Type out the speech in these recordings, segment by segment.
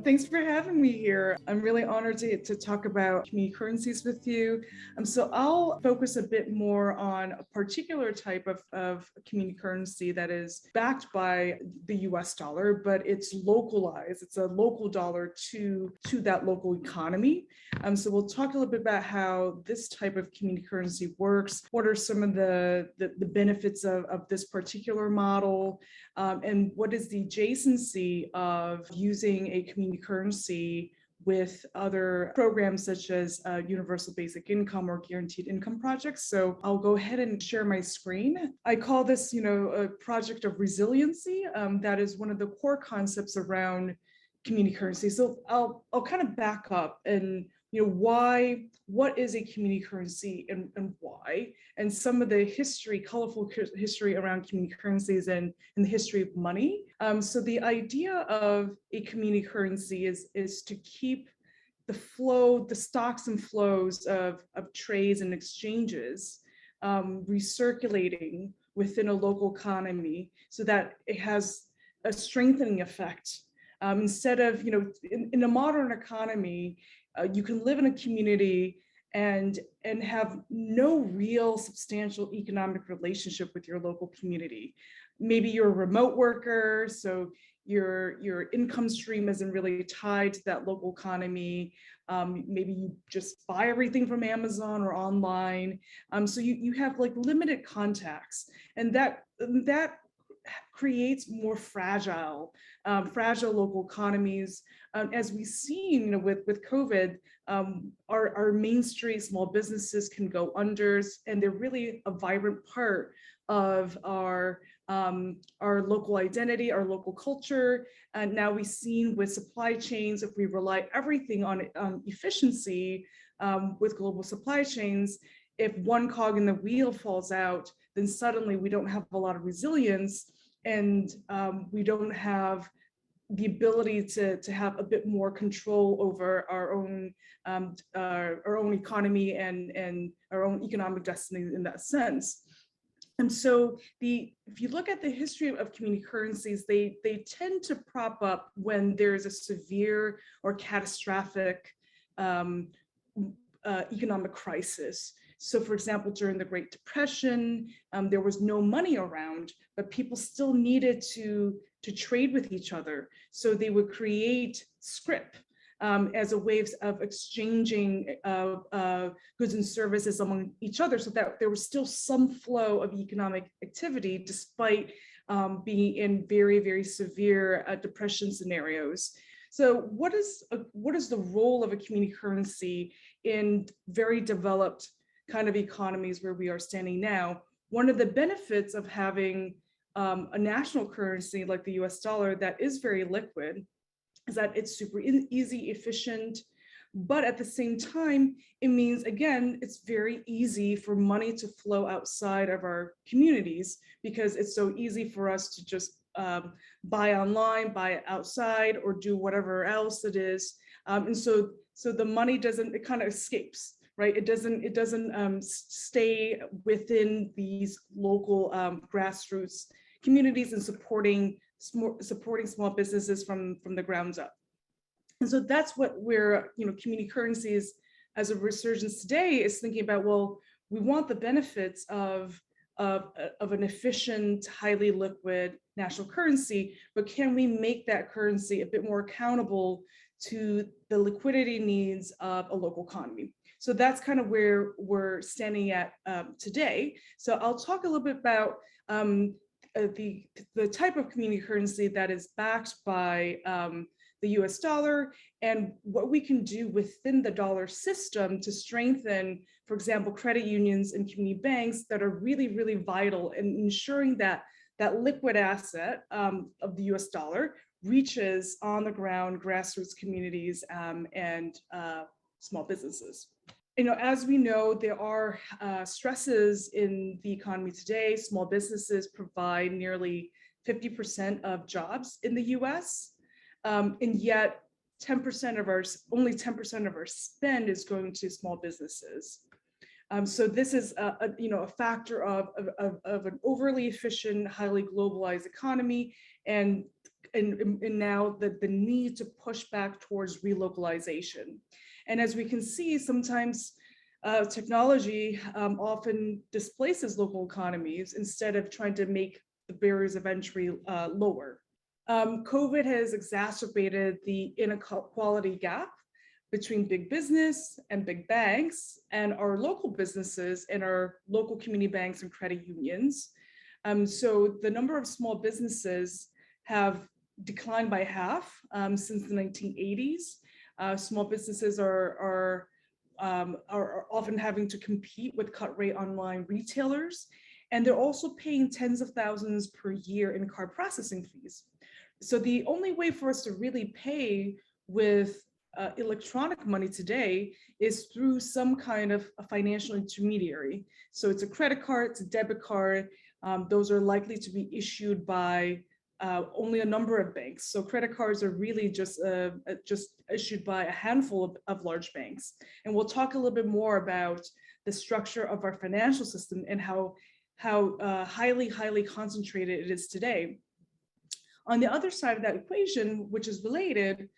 Thanks for having me here. I'm really honored to talk about community currencies with you. So I'll focus a bit more on a particular type of community currency that is backed by the US dollar, but it's localized. It's a local dollar to that local economy. So we'll talk a little bit about how this type of community currency works. What are some of the benefits of this particular model? And what is the adjacency of using a community currency with other programs such as universal basic income or guaranteed income projects. So I'll go ahead and share my screen. I call this, a project of resiliency. That is one of the core concepts around community currency. So I'll kind of back up and what is a community currency and why, and some of the colorful history around community currencies and the history of money. So the idea of a community currency is to keep the stocks and flows of trades and exchanges recirculating within a local economy so that it has a strengthening effect. Instead of, in a modern economy, you can live in a community and have no real substantial economic relationship with your local community. Maybe you're a remote worker, so your income stream isn't really tied to that local economy. Maybe you just buy everything from Amazon or online. So you have like limited contacts, and that creates more fragile local economies. As we've seen, with COVID, our main street small businesses can go under, and they're really a vibrant part of our local identity, our local culture. And now we've seen with supply chains, if we rely everything on efficiency with global supply chains, if one cog in the wheel falls out, then suddenly we don't have a lot of resilience, and we don't have the ability to have a bit more control over our own economy and our own economic destiny in that sense. And so if you look at the history of community currencies, they tend to prop up when there's a severe or catastrophic economic crisis. So for example, during the Great Depression, there was no money around, but people still needed to trade with each other. So they would create scrip as a way of exchanging goods and services among each other, so that there was still some flow of economic activity despite being in very, very severe depression scenarios. So what is the role of a community currency in very developed kind of economies where we are standing now? One of the benefits of having a national currency like the US dollar that is very liquid is that it's super easy, efficient, but at the same time, it means, again, it's very easy for money to flow outside of our communities because it's so easy for us to just buy online, buy outside, or do whatever else it is. And so the money it kind of escapes, right? It doesn't stay within these local grassroots communities and supporting small businesses from the ground up. And so that's what community currencies as a resurgence today is thinking about. Well, we want the benefits of an efficient, highly liquid national currency, but can we make that currency a bit more accountable to the liquidity needs of a local economy? So that's kind of where we're standing at today. So I'll talk a little bit about the type of community currency that is backed by the US dollar and what we can do within the dollar system to strengthen, for example, credit unions and community banks that are really, really vital in ensuring that liquid asset of the US dollar reaches on the ground grassroots communities and small businesses. As we know, there are stresses in the economy today. Small businesses provide nearly 50% of jobs in the US, and yet only 10% of our spend is going to small businesses. So this is a factor of an overly efficient, highly globalized economy, and and now the need to push back towards relocalization. And as we can see, sometimes technology often displaces local economies instead of trying to make the barriers of entry lower. COVID has exacerbated the inequality gap between big business and big banks and our local businesses and our local community banks and credit unions. So the number of small businesses have declined by half since the 1980s. Small businesses are often having to compete with cut-rate online retailers, and they're also paying tens of thousands per year in card processing fees. So the only way for us to really pay with electronic money today is through some kind of a financial intermediary. So it's a credit card, it's a debit card. Those are likely to be issued by only a number of banks. So credit cards are really just issued by a handful of large banks. And we'll talk a little bit more about the structure of our financial system and how highly concentrated it is today. On the other side of that equation, which is related,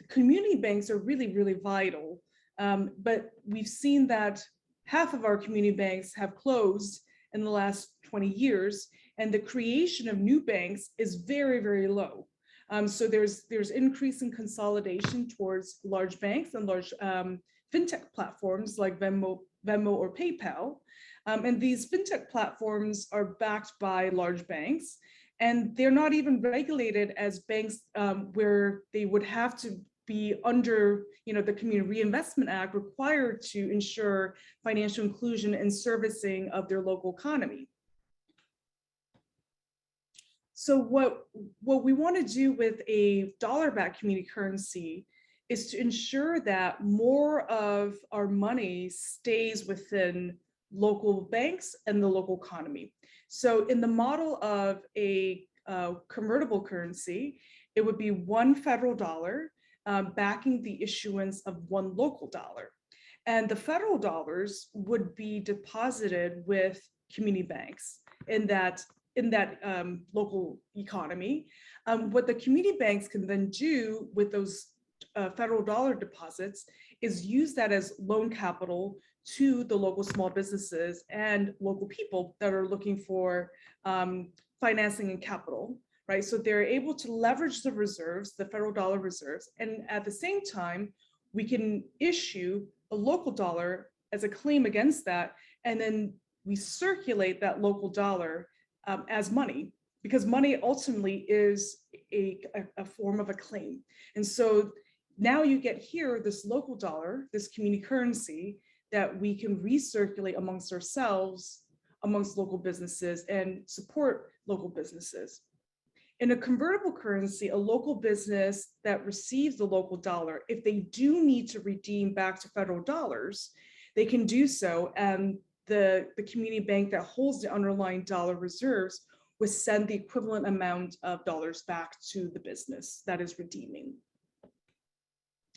community banks are really vital. But we've seen that half of our community banks have closed in the last 20 years, and the creation of new banks is very low. So there's increasing consolidation towards large banks and large fintech platforms like Venmo or PayPal. And these fintech platforms are backed by large banks, and they're not even regulated as banks where they would have to be under, the Community Reinvestment Act, required to ensure financial inclusion and servicing of their local economy. So what we want to do with a dollar-backed community currency is to ensure that more of our money stays within local banks and the local economy. So in the model of a convertible currency, it would be one federal dollar backing the issuance of one local dollar. And the federal dollars would be deposited with community banks in that local economy. What the community banks can then do with those federal dollar deposits is use that as loan capital to the local small businesses and local people that are looking for financing and capital, right? So they're able to leverage the reserves, the federal dollar reserves, and at the same time, we can issue a local dollar as a claim against that, and then we circulate that local dollar as money, because money ultimately is a form of a claim. And so now you get here this local dollar, this community currency that we can recirculate amongst ourselves, amongst local businesses, and support local businesses. In a convertible currency, a local business that receives the local dollar, if they do need to redeem back to federal dollars, they can do so, and the community bank that holds the underlying dollar reserves would send the equivalent amount of dollars back to the business that is redeeming.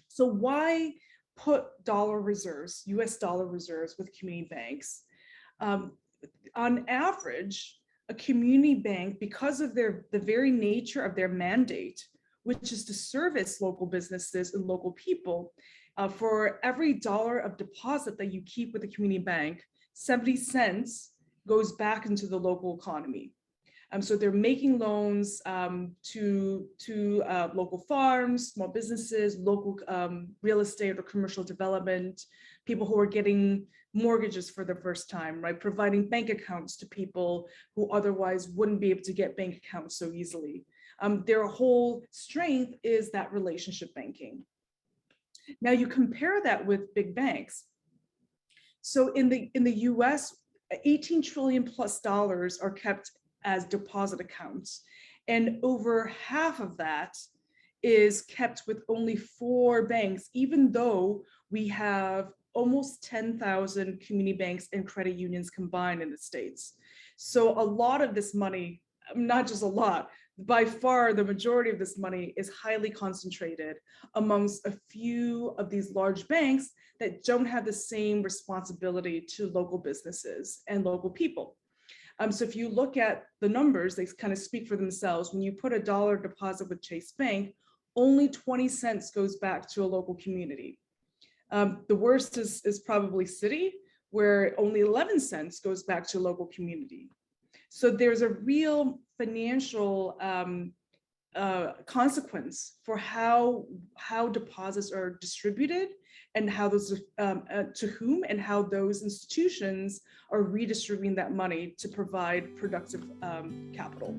So why put dollar reserves, US dollar reserves, with community banks? On average, a community bank, because of the very nature of their mandate, which is to service local businesses and local people, for every dollar of deposit that you keep with a community bank, 70 cents goes back into the local economy. So they're making loans to local farms, small businesses, local real estate or commercial development, people who are getting mortgages for the first time, right? Providing bank accounts to people who otherwise wouldn't be able to get bank accounts so easily. Their whole strength is that relationship banking. Now you compare that with big banks. So in the US, 18 trillion plus dollars are kept as deposit accounts, and over half of that is kept with only 4 banks, even though we have almost 10,000 community banks and credit unions combined in the States. So a lot of this money, not just a lot, by far the majority of this money is highly concentrated amongst a few of these large banks that don't have the same responsibility to local businesses and local people. So if you look at the numbers, they kind of speak for themselves. When you put a dollar deposit with Chase Bank, only 20 cents goes back to a local community. The worst is probably Citi, where only 11 cents goes back to a local community. So there's a real financial consequence for how deposits are distributed, and how those to whom, and how those institutions are redistributing that money to provide productive capital.